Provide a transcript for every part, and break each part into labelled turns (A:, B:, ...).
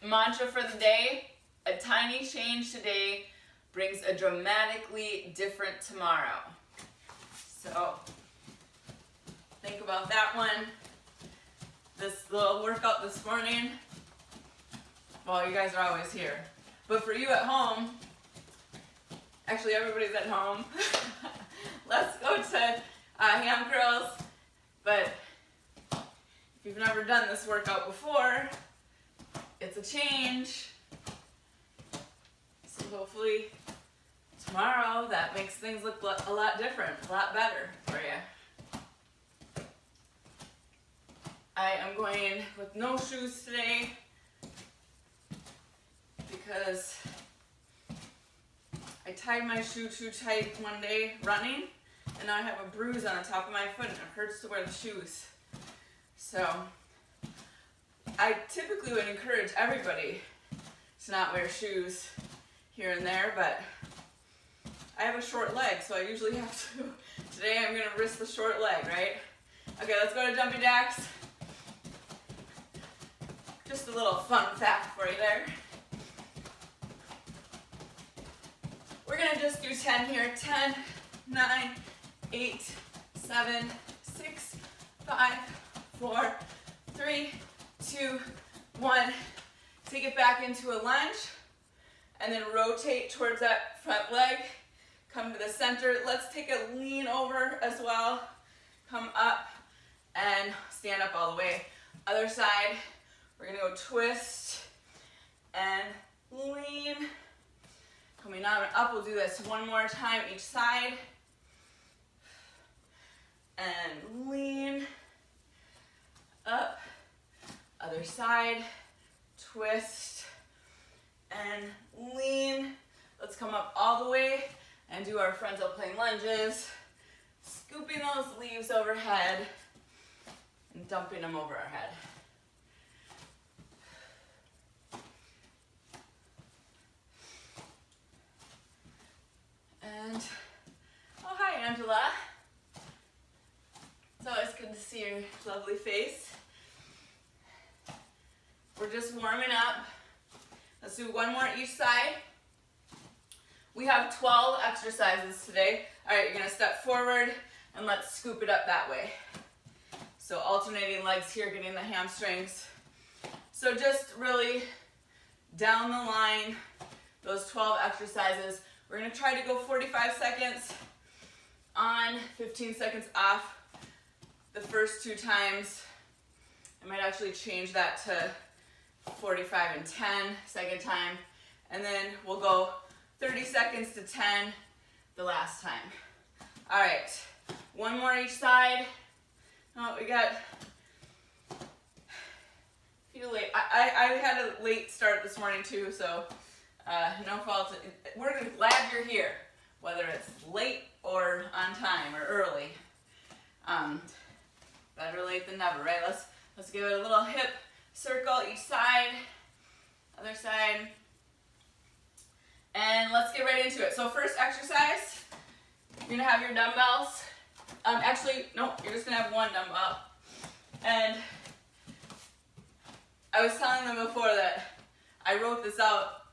A: mantra for the day: a tiny change today brings a dramatically different tomorrow. So think about that one. This little workout this morning, well, you guys are always here, but for you at home, actually everybody's at home, let's go to ham curls. But if you've never done this workout before, it's a change. So hopefully tomorrow that makes things look a lot different, a lot better for you. I am going with no shoes today because I tied my shoe too tight one day running, and now I have a bruise on the top of my foot and it hurts to wear the shoes. So I typically would encourage everybody to not wear shoes here and there, but I have a short leg, so I usually have to. Today I'm going to risk the short leg, right? Okay, let's go to jumping jacks. Just a little fun fact for you there. We're going to just do 10 here. 10, 9, 8, 7, 6, 5, 4, 3, 2, 1. Take it back into a lunge and then rotate towards that front leg. Come to the center. Let's take a lean over as well. Come up and stand up all the way. Other side, we're going to go twist and lean. Coming down and up, we'll do this one more time each side. And lean, up, other side, twist, and lean. Let's come up all the way and do our frontal plane lunges, scooping those leaves overhead and dumping them over our head. And, oh hi Angela. It's always good to see your lovely face. We're just warming up. Let's do one more each side. We have 12 exercises today. All right, you're gonna step forward and let's scoop it up that way. So alternating legs here, getting the hamstrings. So just really down the line, those 12 exercises. We're gonna try to go 45 seconds on, 15 seconds off the first 2 times. I might actually change that to 45 and 10 second time. And then we'll go 30 seconds to 10 the last time. All right, one more each side. Oh, we got, feel late. I had a late start this morning too, so no fault. We're glad you're here, whether it's late or on time or early. Better late than never, right? Let's give it a little hip circle each side, other side, and let's get right into it. So first exercise, you're gonna have your dumbbells. Actually, no, you're just gonna have one dumbbell. And I was telling them before that I wrote this out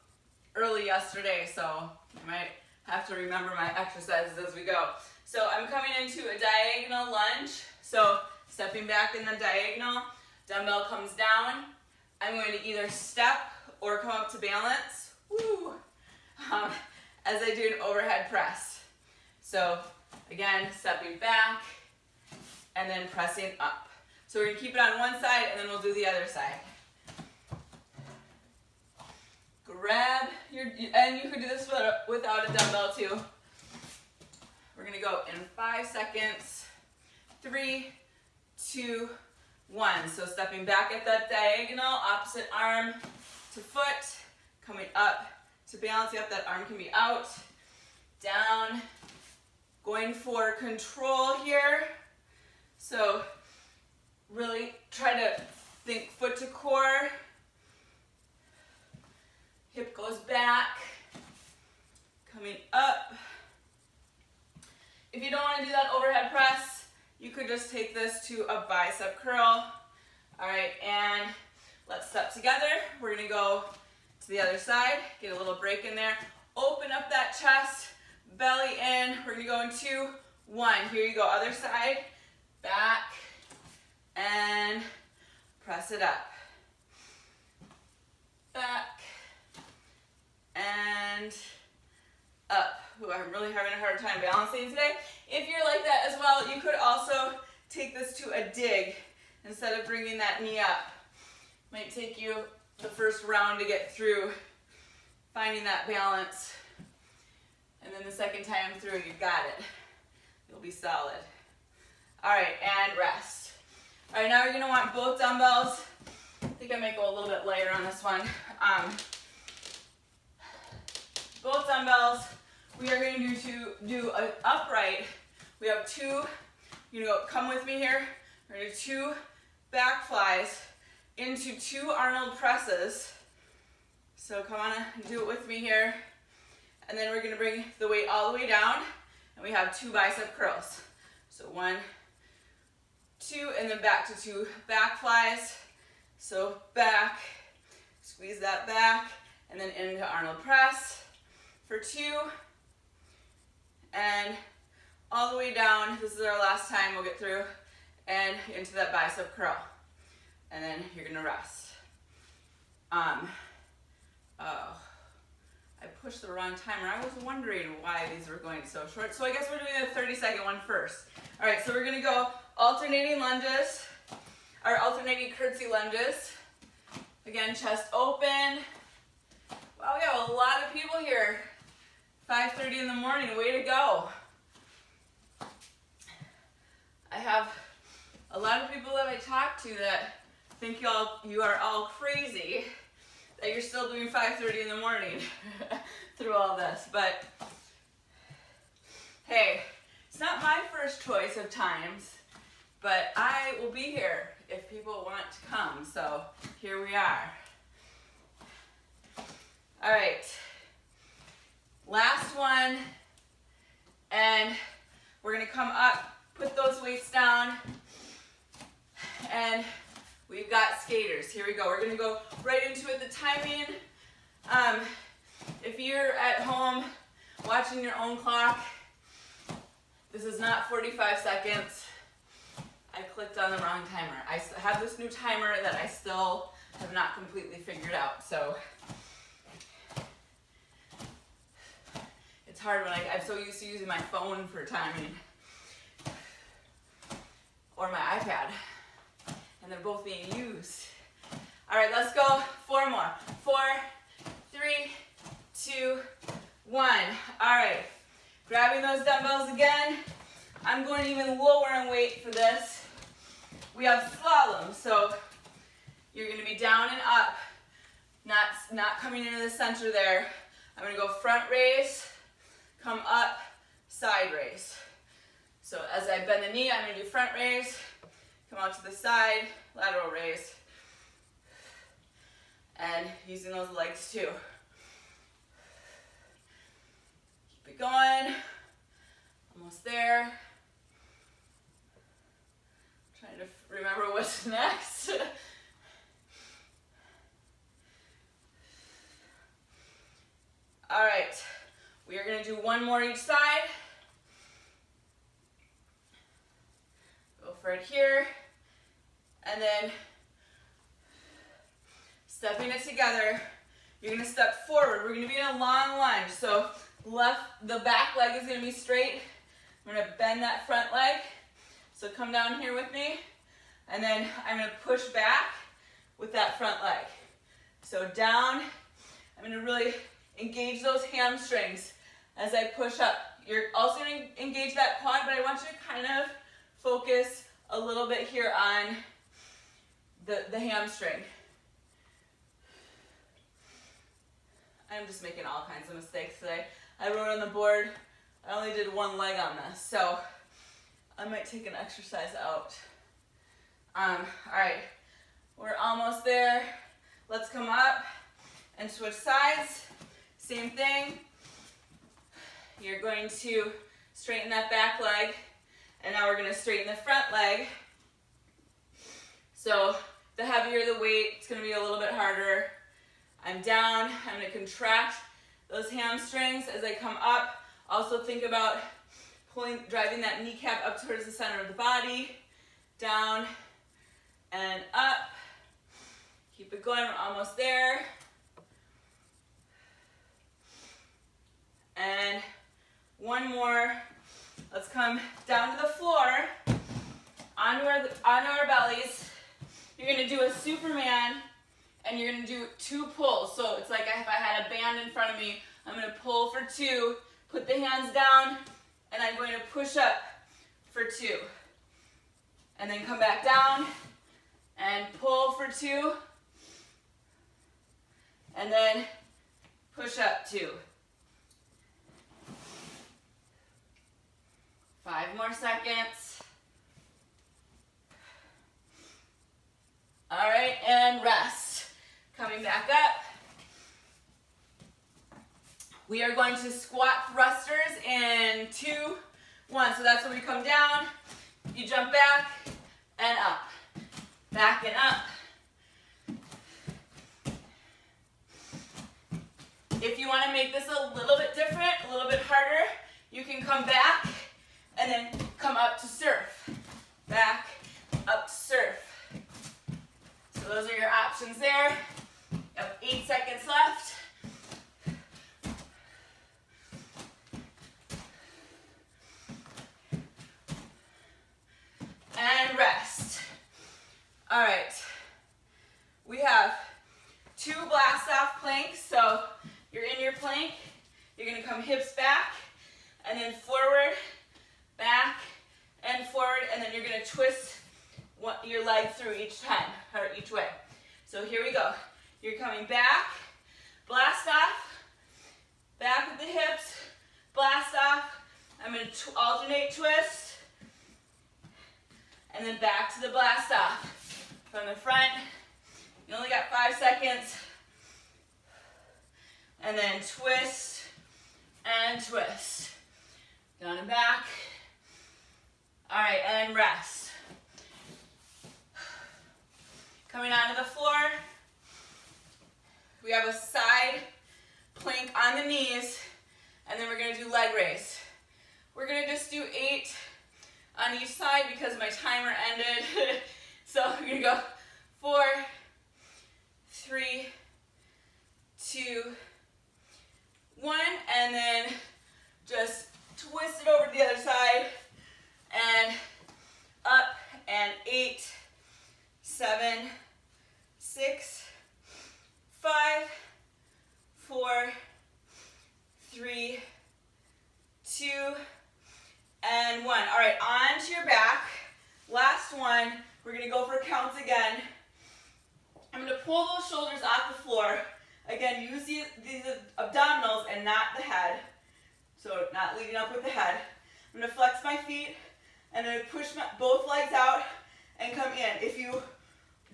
A: early yesterday, so I might have to remember my exercises as we go. So I'm coming into a diagonal lunge. So stepping back in the diagonal, dumbbell comes down. I'm going to either step or come up to balance, woo, as I do an overhead press. So again, stepping back and then pressing up. So we're gonna keep it on one side and then we'll do the other side. Grab your, and you could do this without a dumbbell too. We're gonna go in 5 seconds. 3, 2, 1. So stepping back at that diagonal, opposite arm to foot, coming up to balancing up, that arm can be out, down, going for control here. So really try to think foot to core, hip goes back, coming up. If you don't want to do that overhead press, you could just take this to a bicep curl. All right, and let's step together. we're gonna go to the other side, get a little break in there. Open up that chest, belly in. We're gonna go in 2, 1. Here you go, other side, back, and press it up. Back, and up. Ooh, I'm really having a hard time balancing today. If you're like that as well, you could also take this to a dig instead of bringing that knee up. Might take you the first round to get through finding that balance. And then the second time through, you got it. You'll be solid. All right, and rest. All right, now you're gonna want both dumbbells. I think I might go a little bit lighter on this one. Both dumbbells, we are going to do an upright. We have 2, you know, come with me here. We're gonna do 2 back flies into 2 Arnold presses. So come on and do it with me here. And then we're gonna bring the weight all the way down, and we have 2 bicep curls. So 1, 2, and then back to 2 back flies. So back, squeeze that back, and then into Arnold press for 2, and all the way down. This is our last time we'll get through, and into that bicep curl. And then you're gonna rest. Oh, I pushed the wrong timer. I was wondering why these were going so short. So I guess we're doing the 30-second one first. All right, so we're gonna go alternating lunges, or alternating curtsy lunges. Again, chest open. Wow, we have a lot of people here. 5:30 in the morning, way to go. I have a lot of people that I talk to that think you are all crazy that you're still doing 5:30 in the morning through all this. But hey, it's not my first choice of times, but I will be here if people want to come. So here we are. All right, last one, and we're gonna come up, put those weights down, and we've got skaters. Here we go. We're gonna go right into it. The timing, if you're at home watching your own clock, this is not 45 seconds. I clicked on the wrong timer. I have this new timer that I still have not completely figured out. So it's hard when I'm so used to using my phone for timing, or my iPad, and they're both being used. All right, let's go 4 more. 4, 3, 2, 1. All right, grabbing those dumbbells again. I'm going even lower in weight for this. We have slalom, so you're going to be down and up, not coming into the center there. I'm going to go front raise, come up, side raise. So as I bend the knee, I'm going to do front raise, come out to the side, lateral raise, and using those legs too. Keep it going, almost there. Trying to remember what's next. All right, we are going to do 1 more each side. Go for it here, and then stepping it together. You're going to step forward. We're going to be in a long lunge. So the back leg is going to be straight. I'm going to bend that front leg. So come down here with me, and then I'm going to push back with that front leg. So down, I'm going to really engage those hamstrings as I push up. You're also going to engage that quad, but I want you to kind of focus a little bit here on the hamstring. I'm just making all kinds of mistakes today. I wrote on the board, I only did 1 leg on this, so I might take an exercise out. All right, we're almost there. Let's come up and switch sides. Same thing. You're going to straighten that back leg, and now we're going to straighten the front leg. So the heavier the weight, it's going to be a little bit harder. I'm down. I'm going to contract those hamstrings as I come up. Also think about driving that kneecap up towards the center of the body. Down and up. Keep it going, we're almost there. And one more. Let's come down to the floor, onto our bellies. You're gonna do a Superman, and you're gonna do 2 pulls. So it's like if I had a band in front of me, I'm gonna pull for 2, put the hands down, and I'm going to push up for 2. And then come back down and pull for 2. And then push up 2. 5 more seconds. All right, and rest. Coming back up. We are going to squat thrusters in 2, 1. So that's when we come down, you jump back and up. Back and up. If you want to make this a little bit different, a little bit harder, you can come back and then come up to surf. Back, up, surf. So those are your options there. You have 8 seconds left. And rest. All right. We have 2 blast off planks. So you're in your plank. You're going to come hips back and then forward, back, and forward, and then you're going to twist your leg through each time, or each way. So here we go. You're coming back, blast off, back with the hips, blast off. I'm going to alternate twist, and then back to the blast off. From the front, you only got 5 seconds, and then twist and twist. Down and back. All right, and rest. Coming onto the floor, we have a side plank on the knees, and then we're going to do leg raise. We're going to just do 8 on each side because my timer ended. So we're going to go 4, 3, 2, 1, and then just twist it over to the other side, and up, and 8, 7, 6, 5, 4, 3, 2, and 1. All right, on to your back. Last one. We're going to go for counts again. I'm going to pull those shoulders off the floor. Again, use these abdominals and not the head. So not leading up with the head. I'm going to flex my feet and I'm going to push both legs out and come in. If you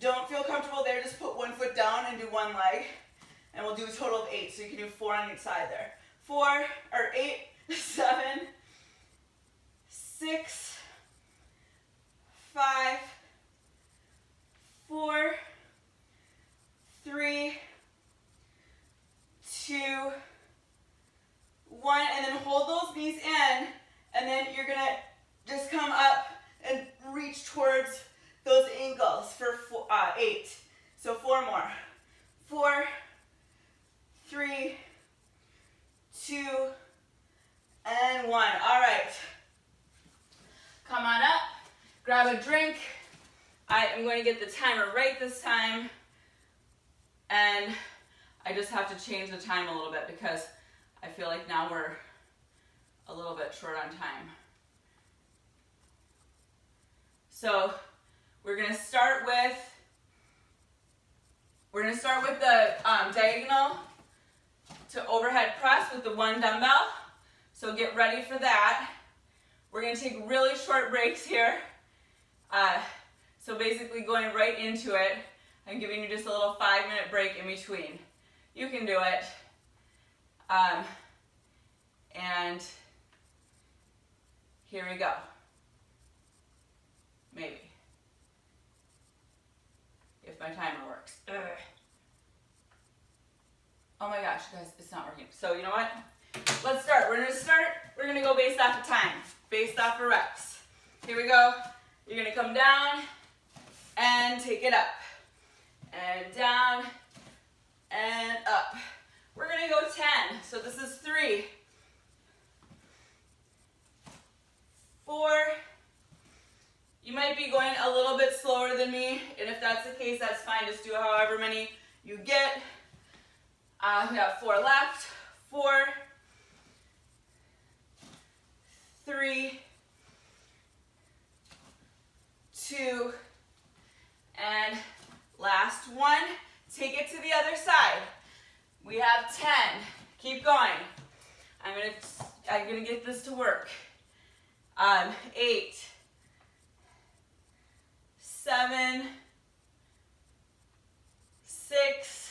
A: don't feel comfortable there, just put 1 foot down and do 1 leg. And we'll do a total of 8. So you can do 4 on each side there. 8, 7, 6, 5, 4, 3, 2, 1, and then hold those knees in, and then you're gonna just come up and reach towards those ankles for 8. So 4 more. 4, 3, 2, and 1. All right. Come on up, grab a drink. I am going to get the timer right this time, and I just have to change the time a little bit because I feel like now we're a little bit short on time. So we're going to start with the diagonal to overhead press with the 1 dumbbell. So get ready for that. We're going to take really short breaks here. So basically going right into it. I'm giving you just a little 5-minute break in between. You can do it. And here we go. Maybe. If my timer works. Oh my gosh, guys, it's not working. So you know what? Let's start. We're gonna go based off of time, based off of reps. Here we go. You're gonna come down and take it up. And down and up. We're gonna go 10. So this is 3, 4. You might be going a little bit slower than me, and if that's the case, that's fine. Just do however many you get. We have 4 left. 4, 3, 2, and last one. Take it to the other side. We have 10. Keep going. I'm gonna get this to work. 8, 7, 6.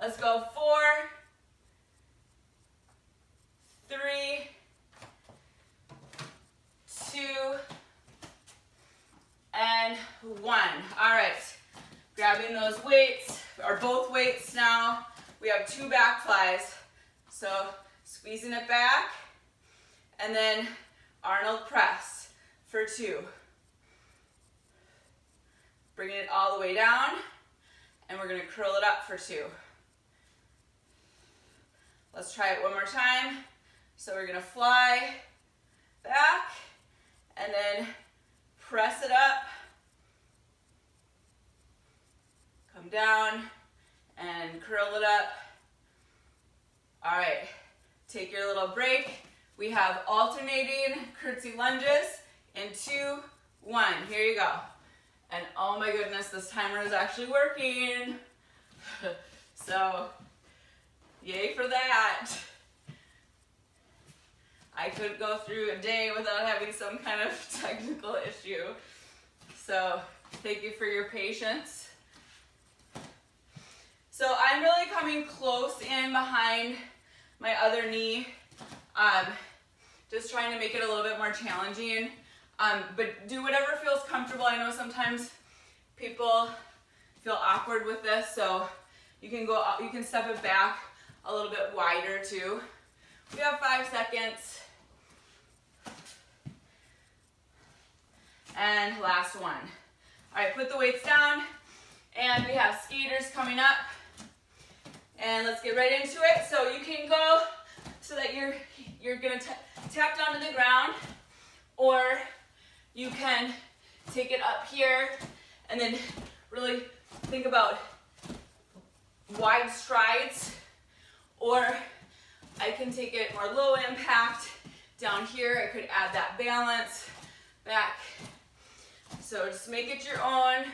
A: Let's go 4, 3, 2, and 1. All right, grabbing those weights, or both weights now. We have 2 back flies. So squeezing it back, and then Arnold press for 2. Bringing it all the way down, and we're gonna curl it up for 2. Let's try it one more time. So we're gonna fly back, and then press it up, come down, and curl it up. All right, take your little break. We have alternating curtsy lunges in 2, 1. Here you go. And oh my goodness, this timer is actually working. So, yay for that. I couldn't go through a day without having some kind of technical issue. So, thank you for your patience. So, I'm really coming close in behind my other knee. Just trying to make it a little bit more challenging. But do whatever feels comfortable. I know sometimes people feel awkward with this, so you can step it back a little bit wider too. We have 5 seconds. And last one. All right, put the weights down, and we have skaters coming up. And let's get right into it. So you can go so that you're gonna tap down to the ground, or you can take it up here and then really think about wide strides, or I can take it more low impact down here. I could add that balance back. So just make it your own.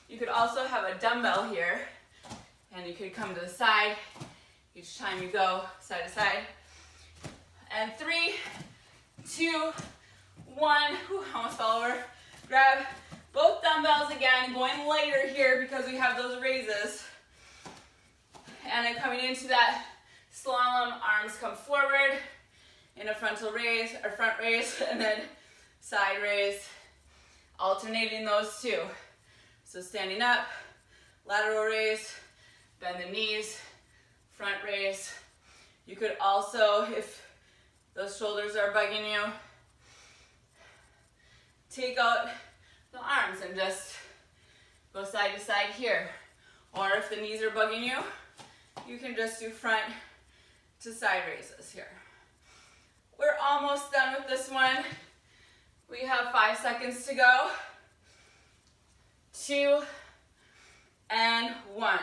A: You could also have a dumbbell here, and you could come to the side each time you go side to side. And 3, 2, 1, whew, almost fell over. Grab both dumbbells again, going lighter here because we have those raises. And then coming into that slalom, arms come forward in a frontal raise, or front raise, and then side raise, alternating those two. So standing up, lateral raise, bend the knees, front raise. You could also, if those shoulders are bugging you, take out the arms and just go side to side here. Or if the knees are bugging you, you can just do front to side raises here. We're almost done with this one. We have 5 seconds to go. 2 and 1.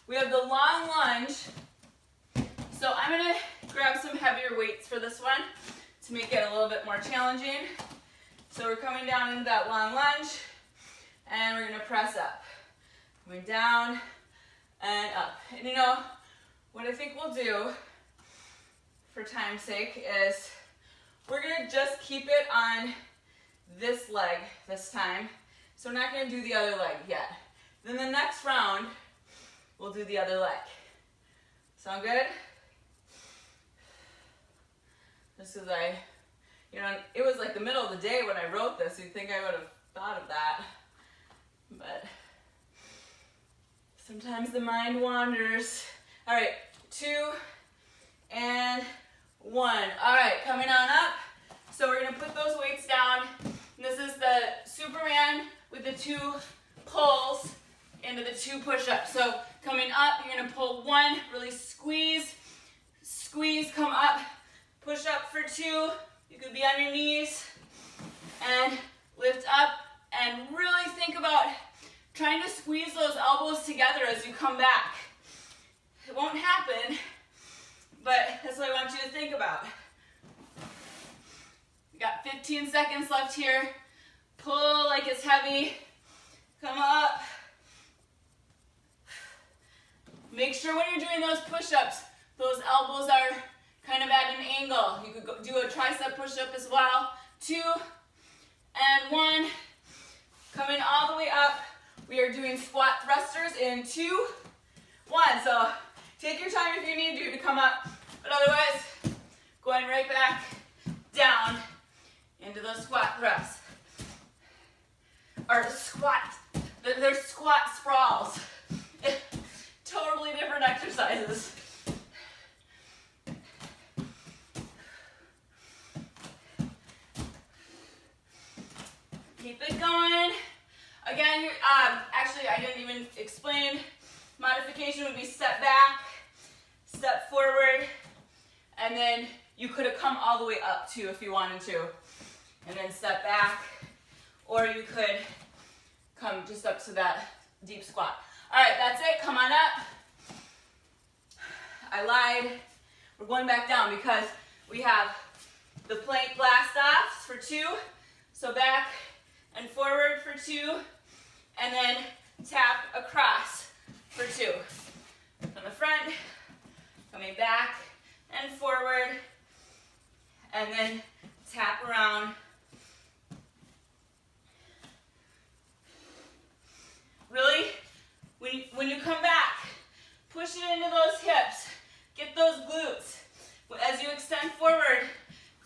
A: We have the long lunge. So I'm gonna grab some heavier weights for this one to make it a little bit more challenging. So we're coming down into that long lunge, and we're gonna press up. Coming down and up. And you know, what I think we'll do, for time's sake, is we're gonna just keep it on this leg this time. So we're not gonna do the other leg yet. Then the next round, we'll do the other leg. Sound good? Just as it was like the middle of the day when I wrote this. You'd think I would have thought of that. But sometimes the mind wanders. All right, 2 and 1. All right, coming on up. So we're gonna put those weights down. And this is the Superman with the 2 pulls into the 2 push-ups. So coming up, you're gonna pull 1, really squeeze, squeeze, come up, push up for 2. You could be on your knees and lift up and really think about trying to squeeze those elbows together as you come back. It won't happen, but that's what I want you to think about. We got 15 seconds left here. Pull like it's heavy. Come up. Make sure when you're doing those push-ups, those elbows are kind of at an angle. You could do a tricep push-up as well. 2 and 1. Coming all the way up. We are doing squat thrusters in 2, 1. So take your time if you need to come up, but otherwise, going right back down into those squat thrusts. Or squat, they're squat sprawls. Totally different exercises. Keep it going. Again, actually I didn't even explain. Modification would be step back, step forward, and then you could have come all the way up too if you wanted to, and then step back, or you could come just up to that deep squat. All right, that's it, come on up. I lied, we're going back down because we have the plank blast offs for 2, so back and forward for 2, and then tap across for 2. From the front, coming back and forward, and then tap around. Really, when you come back, push it into those hips. Get those glutes. As you extend forward,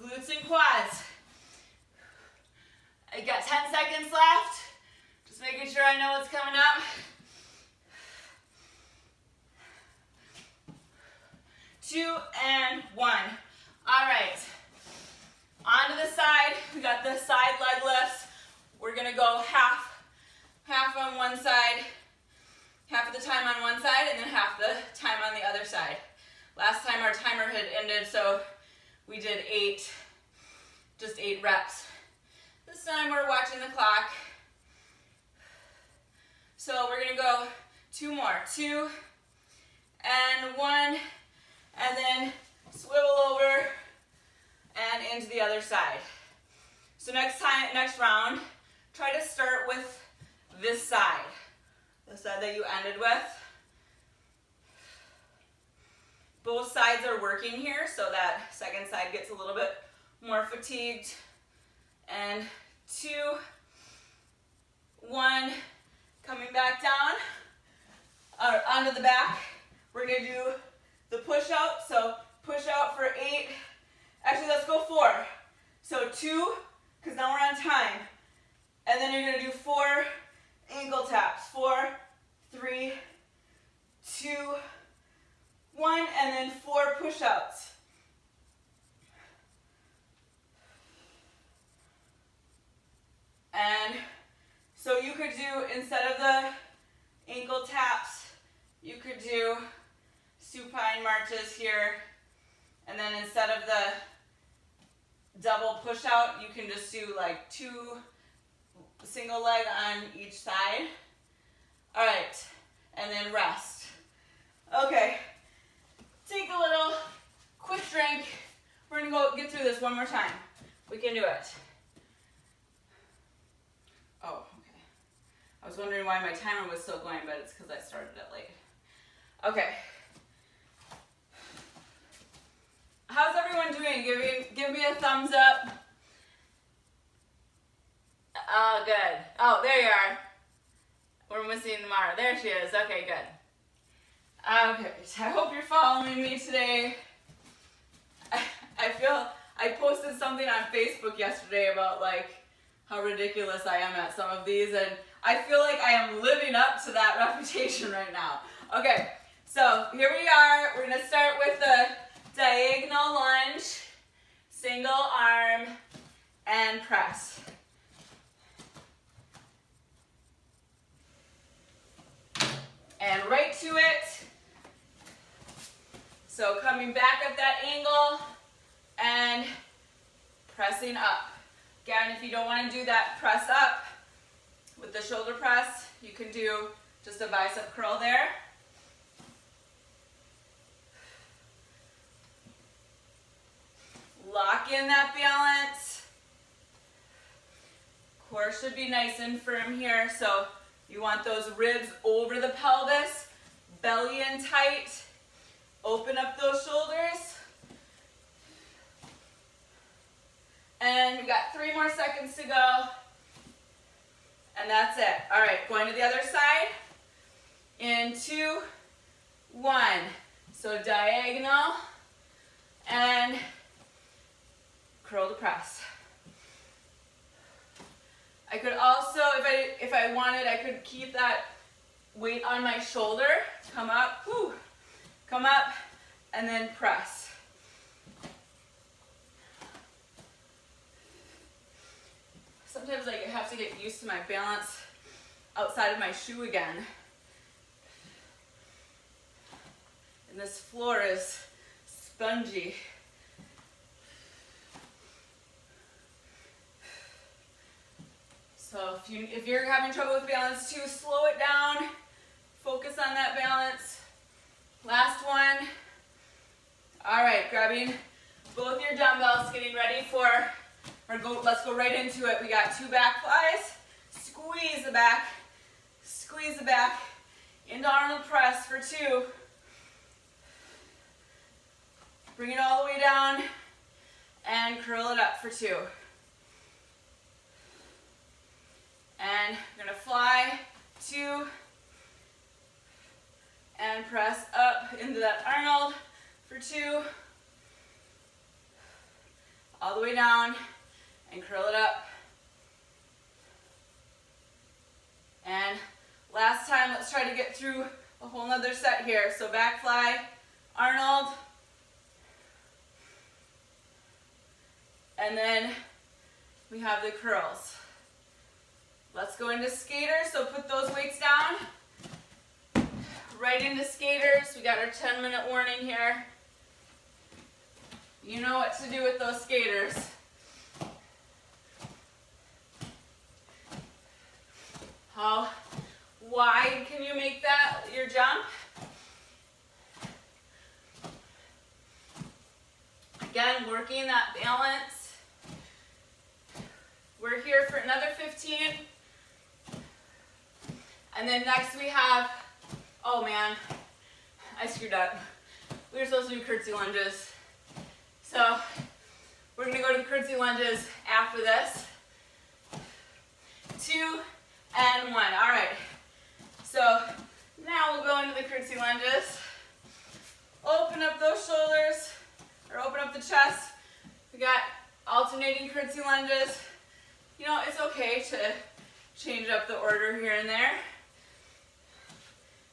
A: glutes and quads. I got 10 seconds left. Just making sure I know what's coming up. 2 and 1. All right. Onto the side. We got the side leg lifts. We're gonna go half on one side, half of the time on one side, and then half the time on the other side. Last time our timer had ended, so we did just 8 reps. This time we're watching the clock. So we're gonna go 2 more. 2 and 1, and then swivel over and into the other side. So next round, try to start with this side, the side that you ended with. Both sides are working here, so that second side gets a little bit more fatigued. And 2, 1, coming back down, onto the back. We're gonna do the push out, so push out for 8. Actually, let's go 4. So 2, because now we're on time. And then you're gonna do 4 ankle taps. 4, 3, 2, 1, and then 4 push-outs. And so you could do, instead of the ankle taps, you could do supine marches here. And then instead of the double push-out, you can just do like 2 single leg on each side. All right, and then rest. Okay, take a little quick drink. We're gonna go get through this one more time. We can do it. Oh, okay. I was wondering why my timer was still going, but it's because I started it late. Okay. How's everyone doing? Give me a thumbs up. Oh, good. Oh, there you are. We're missing Mara. There she is. Okay, good. Okay, I hope you're following me today. I I posted something on Facebook yesterday about like how ridiculous I am at some of these, and I feel like I am living up to that reputation right now. Okay, so here we are. We're gonna start with the diagonal lunge, single arm, and press. And right to it. So coming back at that angle and pressing up. Again, if you don't want to do that press up with the shoulder press, you can do just a bicep curl there. Lock in that balance. Core should be nice and firm here, so you want those ribs over the pelvis, belly in tight. Open up those shoulders. And we got 3 more seconds to go. And that's it. All right, going to the other side. In 2, 1. So diagonal and curl to press. I could also, if I wanted, I could keep that weight on my shoulder. Come up, whoo, come up, and then press. Sometimes I have to get used to my balance outside of my shoe again. And this floor is spongy. So if you're having trouble with balance too, slow it down. Focus on that balance. Last one. All right, grabbing both your dumbbells, getting ready for, let's go right into it. We got 2 back flies. Squeeze the back into Arnold press for 2. Bring it all the way down and curl it up for 2. And you're gonna fly 2 and press up into that Arnold for 2. All the way down and curl it up. And last time, let's try to get through a whole nother set here. So back fly, Arnold. And then we have the curls. Let's go into skaters, so put those weights down. Right into skaters. We got our 10-minute warning here. You know what to do with those skaters. How wide can you make that, your jump? Again, working that balance. We're here for another 15. And then next we have, oh man, I screwed up. We were supposed to do curtsy lunges. So we're gonna go to the curtsy lunges after this. 2 and 1, all right. So now we'll go into the curtsy lunges. Open up those shoulders, or open up the chest. We got alternating curtsy lunges. You know, it's okay to change up the order here and there.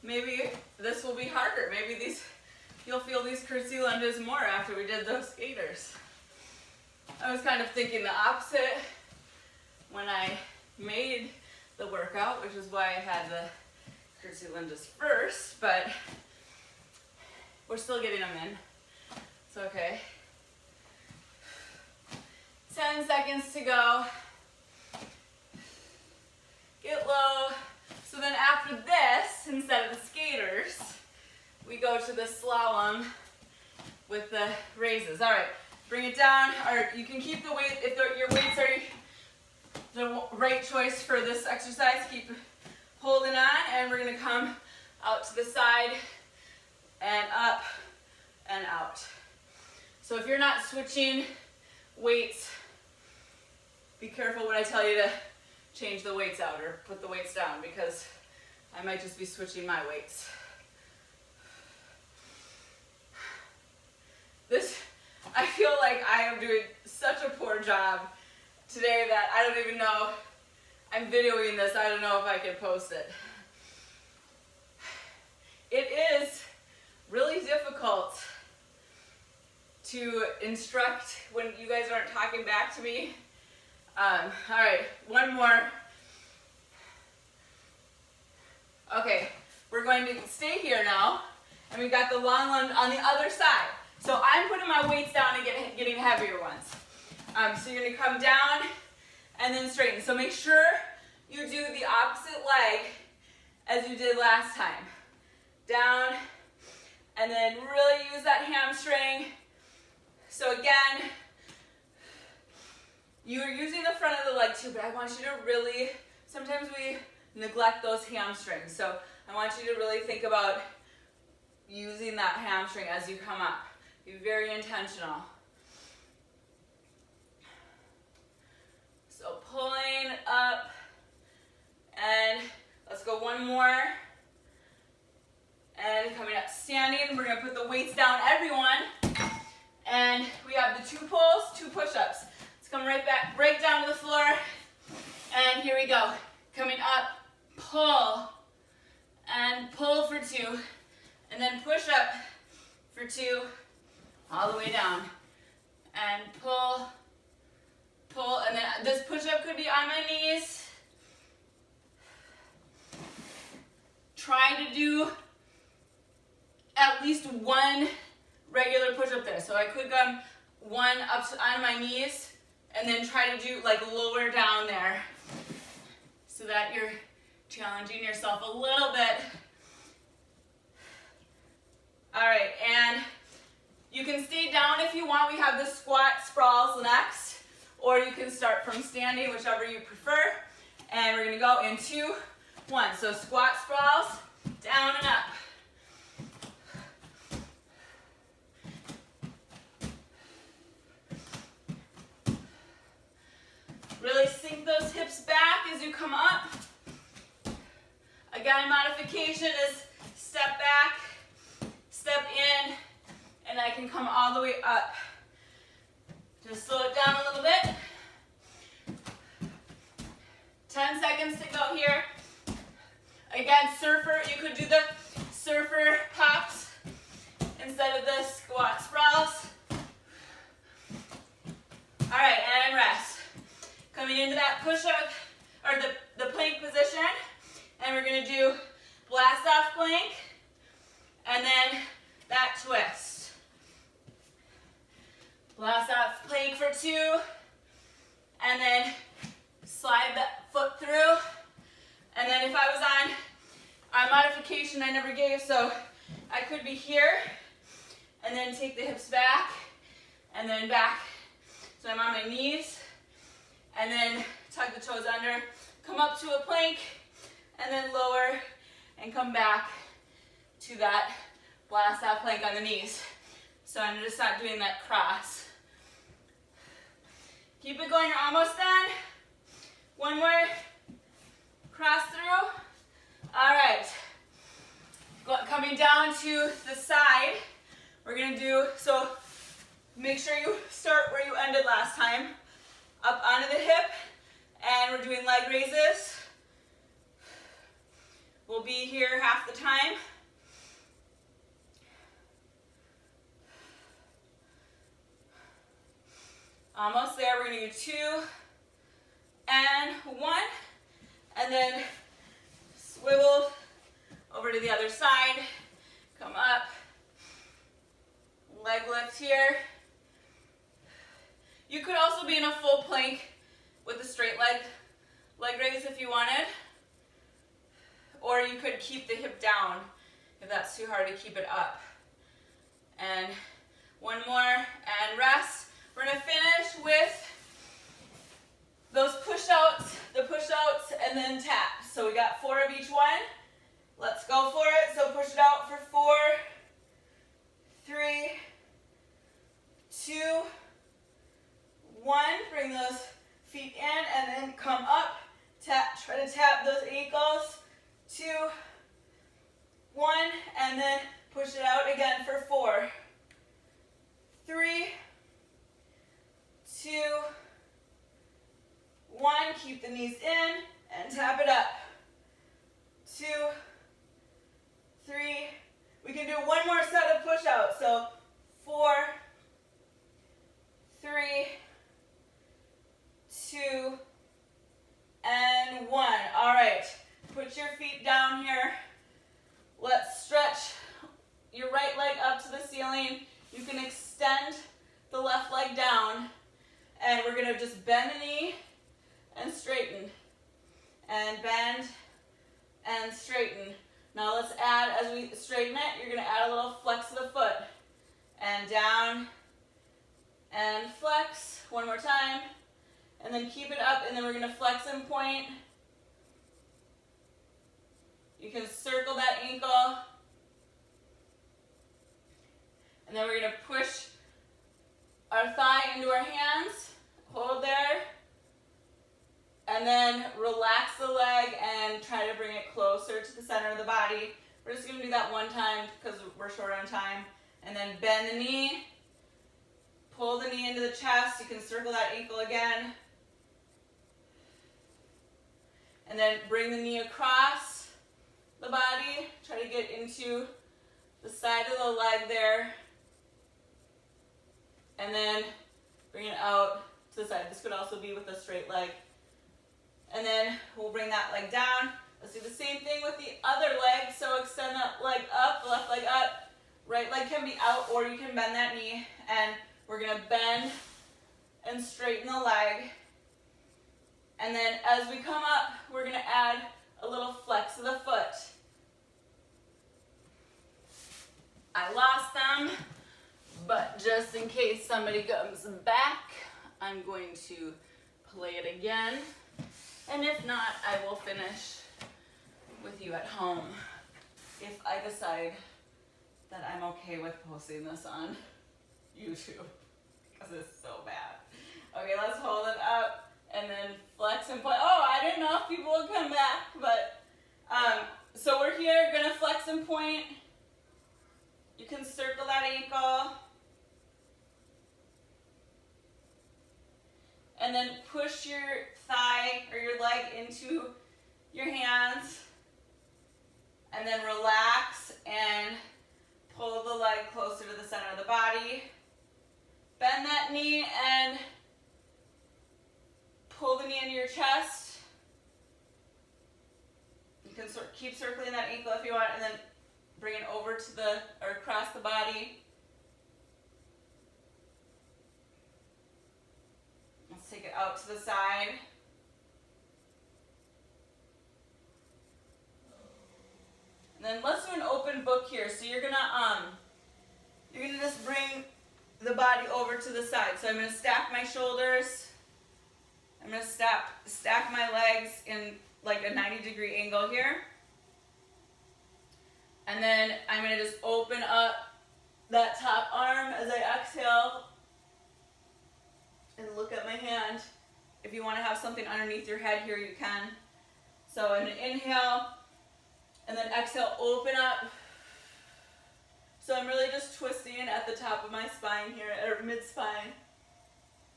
A: Maybe this will be harder. Maybe you'll feel these curtsy lunges more after we did those skaters. I was kind of thinking the opposite when I made the workout, which is why I had the curtsy lunges first, but we're still getting them in. It's okay. 10 seconds to go. Get low. So then after this, instead of the skaters, we go to the slalom with the raises. All right, bring it down, or you can keep the weight, if your weights are the right choice for this exercise, keep holding on, and we're gonna come out to the side and up and out. So if you're not switching weights, be careful when I tell you to change the weights out or put the weights down, because I might just be switching my weights. I feel like I am doing such a poor job today that I don't even know. I'm videoing this. I don't know if I can post it. It is really difficult to instruct when you guys aren't talking back to me. All right, one more. Okay, we're going to stay here now, and we've got the long one on the other side. So I'm putting my weights down and getting heavier ones. So you're gonna come down and then straighten. So make sure you do the opposite leg as you did last time. Down, and then really use that hamstring. So again, you're using the front of the leg too, but I want you to really, sometimes we neglect those hamstrings. So I want you to really think about using that hamstring as you come up. Be very intentional. So pulling up, and let's go one more. And coming up standing, we're gonna put the weights down, everyone. And we have the 2 pulls, 2 push-ups. Let's come right back, right down to the floor. And here we go. Coming up, pull, and pull for 2. And then push up for 2, all the way down. And pull, pull, and then this push-up could be on my knees. Try to do at least 1 regular push-up there. So I could come 1 up on my knees and then try to do like lower down there so that you're challenging yourself a little bit. All right, and you can stay down if you want. We have the squat sprawls next, or you can start from standing, whichever you prefer. And we're gonna go in 2, 1. So squat sprawls, down and up. Really sink those hips back as you come up. Again, modification is step back, step in, and I can come all the way up. Just slow it down a little bit. 10 seconds to go here. Again, surfer, you could do the surfer pops instead of the squat sprawls. All right, and rest. Coming into that push-up, or the plank position, and we're gonna do blast off plank, and then that twist. Blast off plank for 2, and then slide that foot through. And then if I was on a modification I never gave, so I could be here, and then take the hips back, and then back. So I'm on my knees, and then tug the toes under, come up to a plank, and then lower, and come back to that blast off plank on the knees. So I'm just not doing that cross. Keep it going, you're almost done. 1 more, cross through. All right, coming down to the side, we're gonna do, so make sure you start where you ended last time. Up onto the hip, and we're doing leg raises. We'll be here half the time. Almost there, we're gonna do 2 and 1, and then swivel over to the other side, come up, leg lift here. You could also be in a full plank with a straight leg raise if you wanted. Or you could keep the hip down if that's too hard to keep it up. And 1 more, and rest. We're gonna finish with those push-outs, the push-outs, and then taps. So we got 4 of each one. Let's go for it. So push it out for 4, 3, 2, 1, bring those feet in, and then come up, tap, try to tap those ankles, 2, 1, and then push it out again for 4, 3, 2, 1. Keep the knees in and tap it up. 2, 3. We can do one more set of push-outs. So 4, 3, 2, and 1. All right, put your feet down here. Let's stretch your right leg up to the ceiling. You can extend the left leg down, and we're gonna just bend the knee and straighten, and bend and straighten. Now let's add, as we straighten it, you're gonna add a little flex of the foot, and down and flex. One more time, and then keep it up, and then we're gonna flex and point. You can circle that ankle, and then we're gonna push our thigh into our hands, hold there, and then relax the leg and try to bring it closer to the center of the body. We're just gonna do that one time because we're short on time. And then bend the knee, pull the knee into the chest. You can circle that ankle again. And then bring the knee across the body. Try to get into the side of the leg there. And then bring it out to the side. This could also be with a straight leg. And then we'll bring that leg down. Let's do the same thing with the other leg. So extend that leg up, left leg up. Right leg can be out, or you can bend that knee. And we're gonna bend and straighten the leg. And then as we come up, we're gonna add a little flex of the foot. I lost them, but just in case somebody comes back, I'm going to play it again. And if not, I will finish with you at home if I decide that I'm okay with posting this on YouTube, because it's so bad. Okay, let's hold it up and then flex and point. Oh, I didn't know if people would come back, but so we're here, gonna flex and point. You can circle that ankle. And then push your thigh or your leg into your hands. And then relax and pull the leg closer to the center of the body. Bend that knee and pull the knee into your chest. You can keep circling that ankle if you want, and then bring it over to or across the body. Let's take it out to the side. And then let's do an open book here. So you're gonna just bring the body over to the side. So I'm gonna stack my shoulders. I'm gonna stack my legs in like a 90-degree angle here. And then I'm gonna just open up that top arm as I exhale and look at my hand. If you want to have something underneath your head here, you can. So I'm gonna inhale and then exhale, open up. So I'm really just twisting at the top of my spine here, or mid-spine.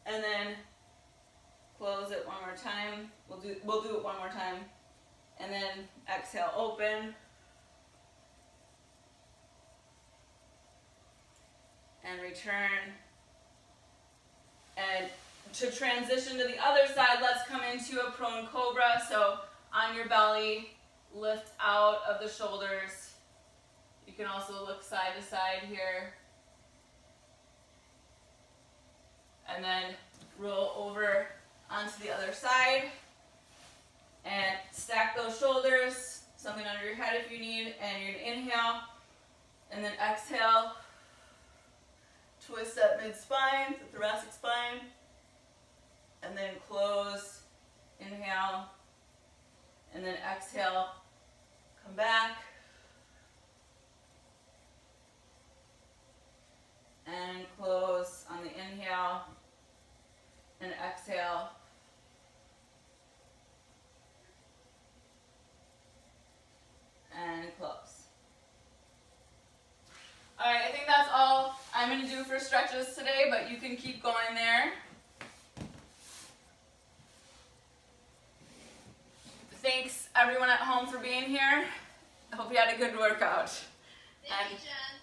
A: And then close it one more time. We'll do it one more time. And then exhale, open. And return. And to transition to the other side, let's come into a prone cobra. So on your belly, lift out of the shoulders. You can also look side to side here. And then roll over onto the other side. And stack those shoulders, something under your head if you need. And you're gonna inhale. And then exhale. Twist up mid-spine, the thoracic spine. And then close, inhale. And then exhale, come back. And close on the inhale. And exhale. And close. All right, I think that's all I'm gonna do for stretches today, but you can keep going there. Thanks everyone at home for being here. I hope you had a good workout.
B: Thank you, Jen.